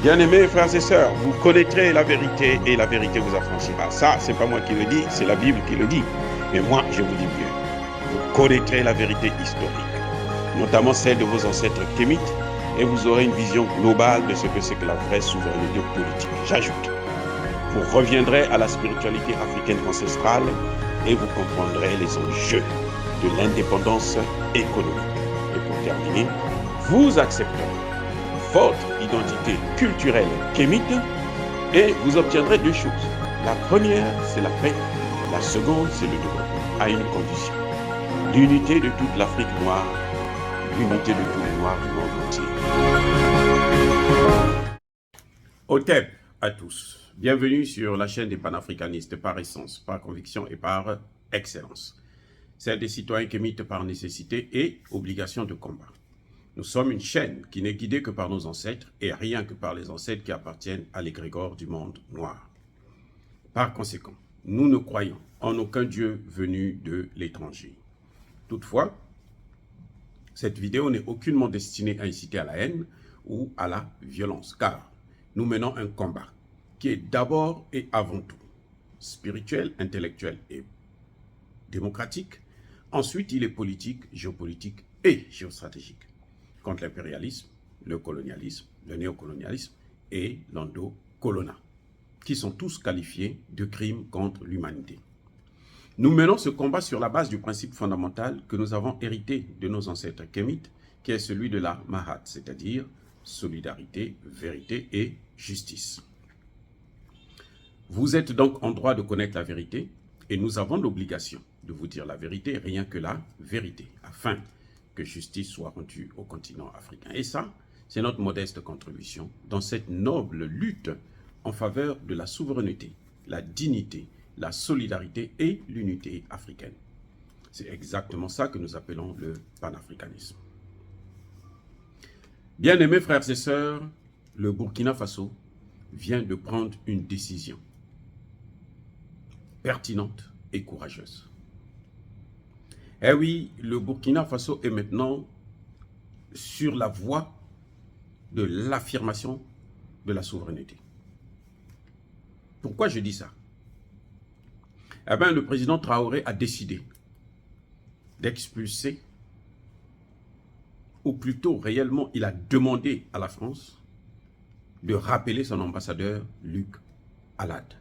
Bien-aimés frères et sœurs, vous connaîtrez la vérité et la vérité vous affranchira. Ça, c'est pas moi qui le dis, c'est la Bible qui le dit. Mais moi, je vous dis mieux. Vous connaîtrez la vérité historique, notamment celle de vos ancêtres kémites, et vous aurez une vision globale de ce que c'est que la vraie souveraineté politique. J'ajoute, vous reviendrez à la spiritualité africaine ancestrale et vous comprendrez les enjeux de l'indépendance économique. Et pour terminer, vous accepterez votre identité culturelle kémite et vous obtiendrez deux choses. La première, c'est la paix. La seconde, c'est le développement, à une condition. L'unité de toute l'Afrique noire, l'unité de tous les Noirs du monde entier. Otep à tous. Bienvenue sur la chaîne des panafricanistes par essence, par conviction et par excellence. Celle des citoyens kémites par nécessité et obligation de combat. Nous sommes une chaîne qui n'est guidée que par nos ancêtres et rien que par les ancêtres qui appartiennent à l'égrégore du monde noir. Par conséquent, nous ne croyons en aucun Dieu venu de l'étranger. Toutefois, cette vidéo n'est aucunement destinée à inciter à la haine ou à la violence, car nous menons un combat qui est d'abord et avant tout spirituel, intellectuel et démocratique. Ensuite, il est politique, géopolitique et géostratégique, contre l'impérialisme, le colonialisme, le néocolonialisme et l'endocolona, qui sont tous qualifiés de crimes contre l'humanité. Nous menons ce combat sur la base du principe fondamental que nous avons hérité de nos ancêtres kémites, qui est celui de la Mahat, c'est-à-dire solidarité, vérité et justice. Vous êtes donc en droit de connaître la vérité et nous avons l'obligation de vous dire la vérité, rien que la vérité, afin que justice soit rendue au continent africain. Et ça, c'est notre modeste contribution dans cette noble lutte en faveur de la souveraineté, la dignité, la solidarité et l'unité africaine. C'est exactement ça que nous appelons le panafricanisme. Bien-aimés frères et sœurs, le Burkina Faso vient de prendre une décision pertinente et courageuse. Eh oui, le Burkina Faso est maintenant sur la voie de l'affirmation de la souveraineté. Pourquoi je dis ça? Eh bien, le président Traoré a décidé d'expulser, ou plutôt réellement, il a demandé à la France de rappeler son ambassadeur Luc Alade.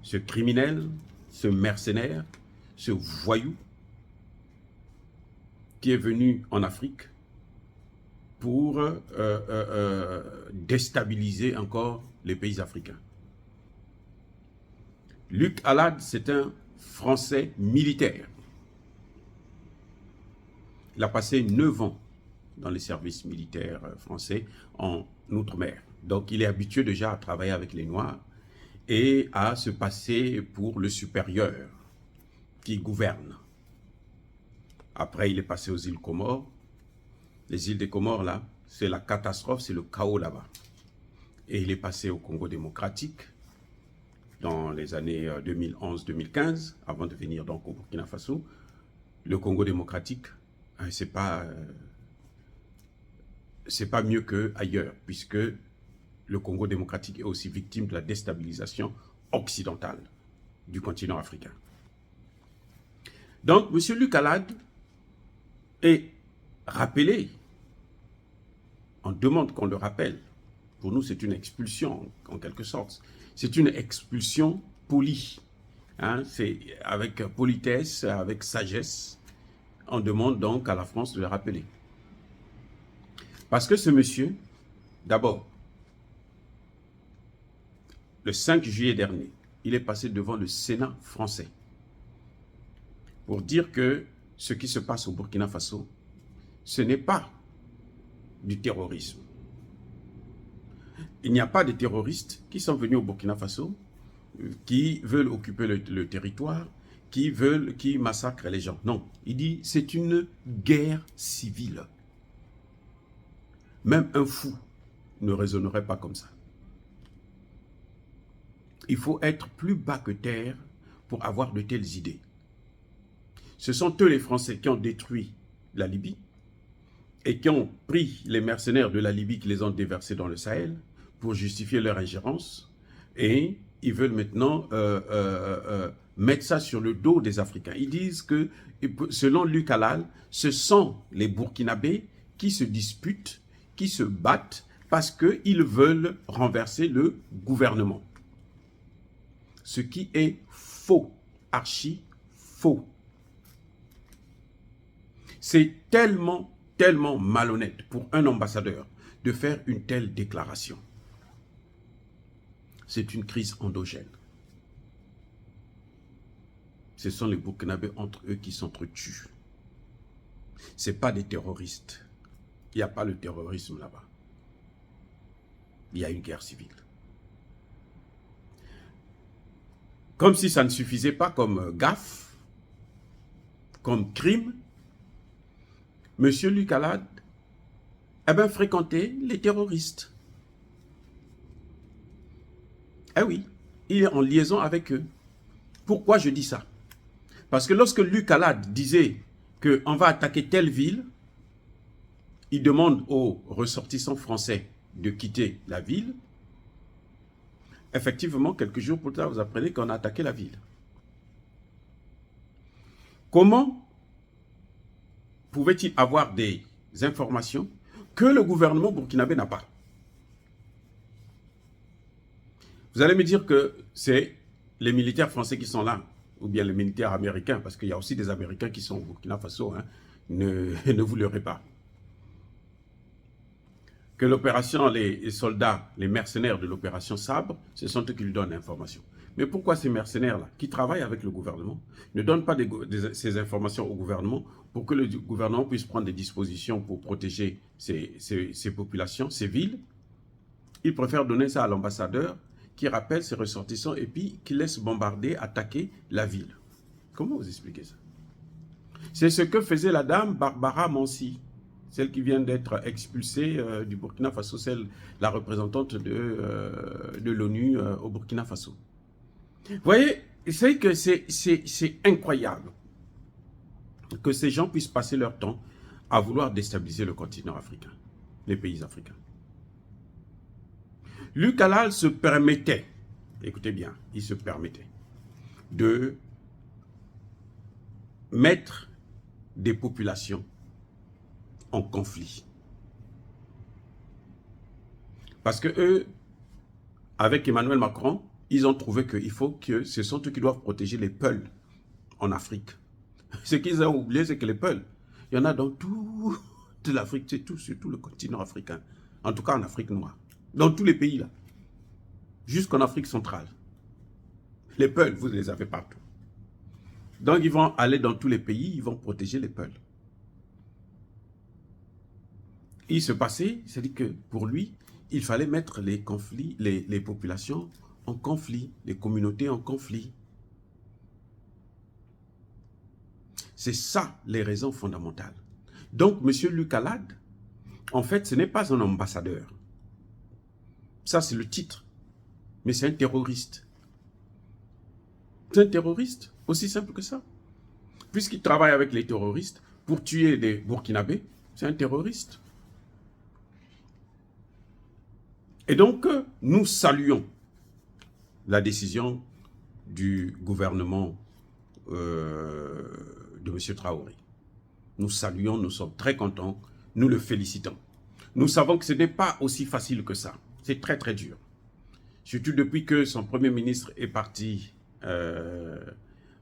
Ce criminel, ce mercenaire, ce voyou qui est venu en Afrique pour déstabiliser encore les pays africains. Luc Alade, c'est un Français militaire. Il a passé 9 ans dans les services militaires français en Outre-mer. Donc il est habitué déjà à travailler avec les Noirs et à se passer pour le supérieur qui gouverne. Après, il est passé aux îles Comores. Les îles des Comores, là, c'est la catastrophe, c'est le chaos là-bas. Et il est passé au Congo démocratique dans les années 2011-2015, avant de venir donc au Burkina Faso. Le Congo démocratique, c'est pas mieux qu'ailleurs, puisque le Congo démocratique est aussi victime de la déstabilisation occidentale du continent africain. Donc, M. Luc Alade est rappelé. On demande qu'on le rappelle. Pour nous, c'est une expulsion, en quelque sorte. C'est une expulsion polie. Hein? C'est avec politesse, avec sagesse. On demande donc à la France de le rappeler. Parce que ce monsieur, d'abord, le 5 juillet dernier, il est passé devant le Sénat français pour dire que ce qui se passe au Burkina Faso, ce n'est pas du terrorisme. Il n'y a pas de terroristes qui sont venus au Burkina Faso, qui veulent occuper le territoire, qui massacrent les gens. Non, il dit c'est une guerre civile. Même un fou ne raisonnerait pas comme ça. Il faut être plus bas que terre pour avoir de telles idées. Ce sont eux les Français qui ont détruit la Libye et qui ont pris les mercenaires de la Libye, qui les ont déversés dans le Sahel pour justifier leur ingérence, et ils veulent maintenant mettre ça sur le dos des Africains. Ils disent que, selon Luc Halal, ce sont les Burkinabés qui se disputent, qui se battent, parce qu'ils veulent renverser le gouvernement. Ce qui est faux, archi faux. C'est tellement malhonnête pour un ambassadeur de faire une telle déclaration. C'est une crise endogène. Ce sont les Burkinabés entre eux qui s'entretuent. Ce n'est pas des terroristes. Il n'y a pas le terrorisme là-bas. Il y a une guerre civile. Comme si ça ne suffisait pas comme gaffe, comme crime, M. Luc Halal fréquentait les terroristes. Eh oui, il est en liaison avec eux. Pourquoi je dis ça? Parce que lorsque Luc Halal disait qu'on va attaquer telle ville, il demande aux ressortissants français de quitter la ville. Effectivement, quelques jours plus tard, vous apprenez qu'on a attaqué la ville. Comment pouvait-il avoir des informations que le gouvernement burkinabé n'a pas? Vous allez me dire que c'est les militaires français qui sont là, ou bien les militaires américains, parce qu'il y a aussi des Américains qui sont au Burkina Faso, hein, ne vous leurrez pas. Que l'opération, les soldats, les mercenaires de l'opération Sabre, ce sont eux qui lui donnent l'information. Mais pourquoi ces mercenaires-là, qui travaillent avec le gouvernement, ne donnent pas ces informations au gouvernement pour que le gouvernement puisse prendre des dispositions pour protéger ces populations, ces villes? Ils préfèrent donner ça à l'ambassadeur qui rappelle ses ressortissants et puis qui laisse bombarder, attaquer la ville. Comment vous expliquez ça? C'est ce que faisait la dame Barbara Mansi, celle qui vient d'être expulsée du Burkina Faso, la représentante de l'ONU au Burkina Faso. Vous voyez, c'est que c'est incroyable que ces gens puissent passer leur temps à vouloir déstabiliser le continent africain, les pays africains. Luc Halal se permettait, écoutez bien, il se permettait de mettre des populations en conflit. Parce que eux, avec Emmanuel Macron, ils ont trouvé qu'il faut que ce sont eux qui doivent protéger les Peuls en Afrique. Ce qu'ils ont oublié, c'est que les Peuls, il y en a dans toute l'Afrique, c'est tout, sur tout le continent africain. En tout cas en Afrique noire. Dans tous les pays là. Jusqu'en Afrique centrale. Les Peuls, vous les avez partout. Donc ils vont aller dans tous les pays, ils vont protéger les Peuls. Il se passait, c'est-à-dire que pour lui, il fallait mettre les conflits, les populations en conflit, les communautés en conflit. C'est ça les raisons fondamentales. Donc, M. Luc Halal, en fait, ce n'est pas un ambassadeur. Ça, c'est le titre. Mais c'est un terroriste. C'est un terroriste, aussi simple que ça. Puisqu'il travaille avec les terroristes pour tuer des Burkinabés, c'est un terroriste. Et donc, nous saluons la décision du gouvernement de M. Traoré. Nous saluons, nous sommes très contents, nous le félicitons. Nous savons que ce n'est pas aussi facile que ça. C'est très très dur. Surtout depuis que son Premier ministre est parti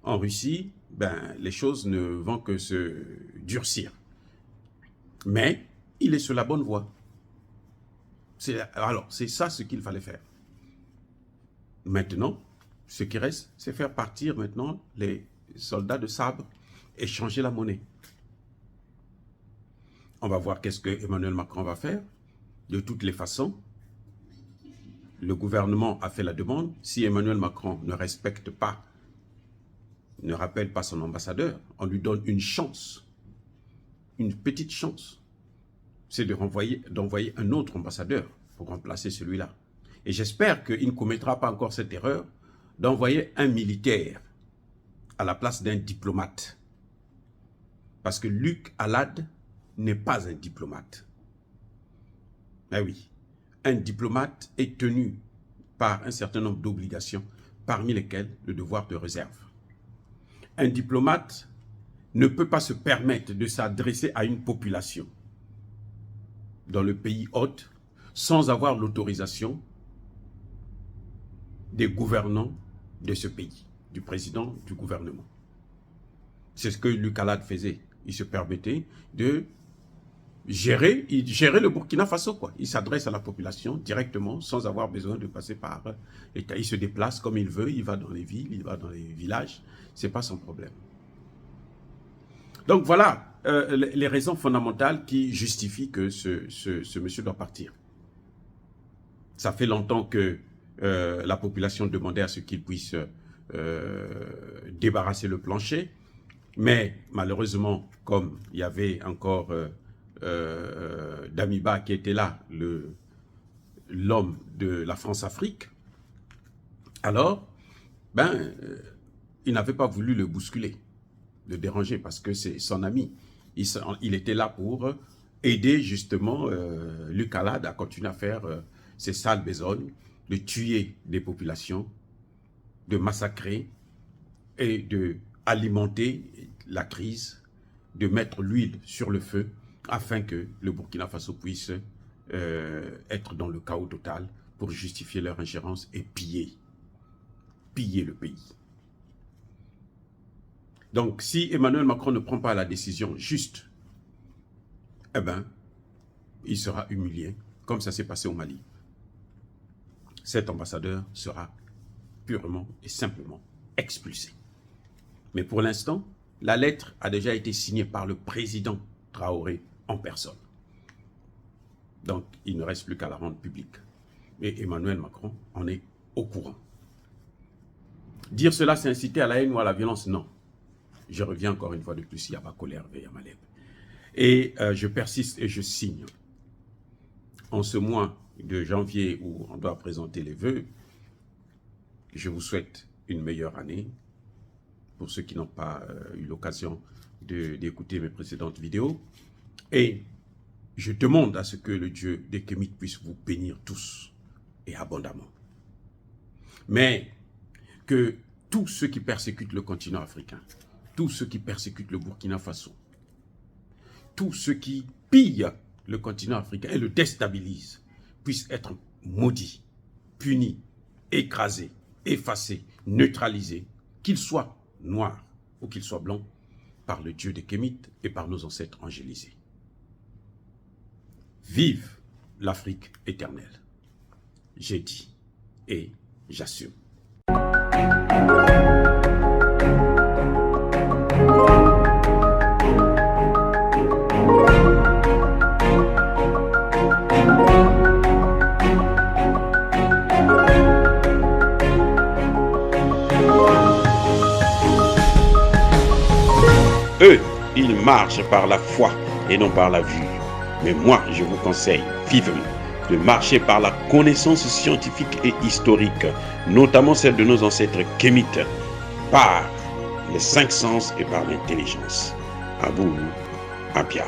en Russie, les choses ne vont que se durcir. Mais il est sur la bonne voie. Alors, c'est ça ce qu'il fallait faire. Maintenant, ce qui reste, c'est faire partir maintenant les soldats de Sabre et changer la monnaie. On va voir qu'est-ce que Emmanuel Macron va faire. De toutes les façons, le gouvernement a fait la demande. Si Emmanuel Macron ne respecte pas, ne rappelle pas son ambassadeur, on lui donne une chance, une petite chance. C'est d'envoyer un autre ambassadeur pour remplacer celui-là. Et j'espère qu'il ne commettra pas encore cette erreur d'envoyer un militaire à la place d'un diplomate. Parce que Luc Halal n'est pas un diplomate. Eh oui, un diplomate est tenu par un certain nombre d'obligations, parmi lesquelles le devoir de réserve. Un diplomate ne peut pas se permettre de s'adresser à une population dans le pays hôte sans avoir l'autorisation des gouvernants de ce pays, du président du gouvernement. C'est ce que Luc Alade faisait. Il se permettait de gérer le Burkina Faso, quoi. Il s'adresse à la population directement, sans avoir besoin de passer par l'État. Il se déplace comme il veut, il va dans les villes, il va dans les villages, c'est pas son problème. Donc voilà les raisons fondamentales qui justifient que ce monsieur doit partir. Ça fait longtemps que la population demandait à ce qu'il puisse débarrasser le plancher, mais malheureusement, comme il y avait encore Damiba qui était là, l'homme de la France-Afrique, alors, il n'avait pas voulu le bousculer, le déranger, parce que c'est son ami. Il était là pour aider justement Luc Alade à continuer à faire ses sales besognes, de tuer des populations, de massacrer et de alimenter la crise, de mettre l'huile sur le feu afin que le Burkina Faso puisse être dans le chaos total pour justifier leur ingérence et piller le pays. Donc, si Emmanuel Macron ne prend pas la décision juste, eh bien, il sera humilié, comme ça s'est passé au Mali. Cet ambassadeur sera purement et simplement expulsé. Mais pour l'instant, la lettre a déjà été signée par le président Traoré en personne. Donc, il ne reste plus qu'à la rendre publique. Et Emmanuel Macron en est au courant. Dire cela, c'est inciter à la haine ou à la violence? Non. Je reviens encore une fois de plus, il n'y a pas colère vers Yamaleb. Et je persiste et je signe. En ce mois de janvier où on doit présenter les vœux, je vous souhaite une meilleure année. Pour ceux qui n'ont pas eu l'occasion d'écouter mes précédentes vidéos. Et je demande à ce que le Dieu des Kémites puisse vous bénir tous et abondamment. Mais que tous ceux qui persécutent le continent africain, tous ceux qui persécutent le Burkina Faso, tous ceux qui pillent le continent africain et le déstabilisent, puissent être maudits, punis, écrasés, effacés, neutralisés, qu'ils soient noirs ou qu'ils soient blancs, par le Dieu des Kémites et par nos ancêtres angélisés. Vive l'Afrique éternelle. J'ai dit et j'assume. Eux, ils marchent par la foi et non par la vue. Mais moi, je vous conseille vivement de marcher par la connaissance scientifique et historique, notamment celle de nos ancêtres kémites, par les 5 sens et par l'intelligence. Abou Abia.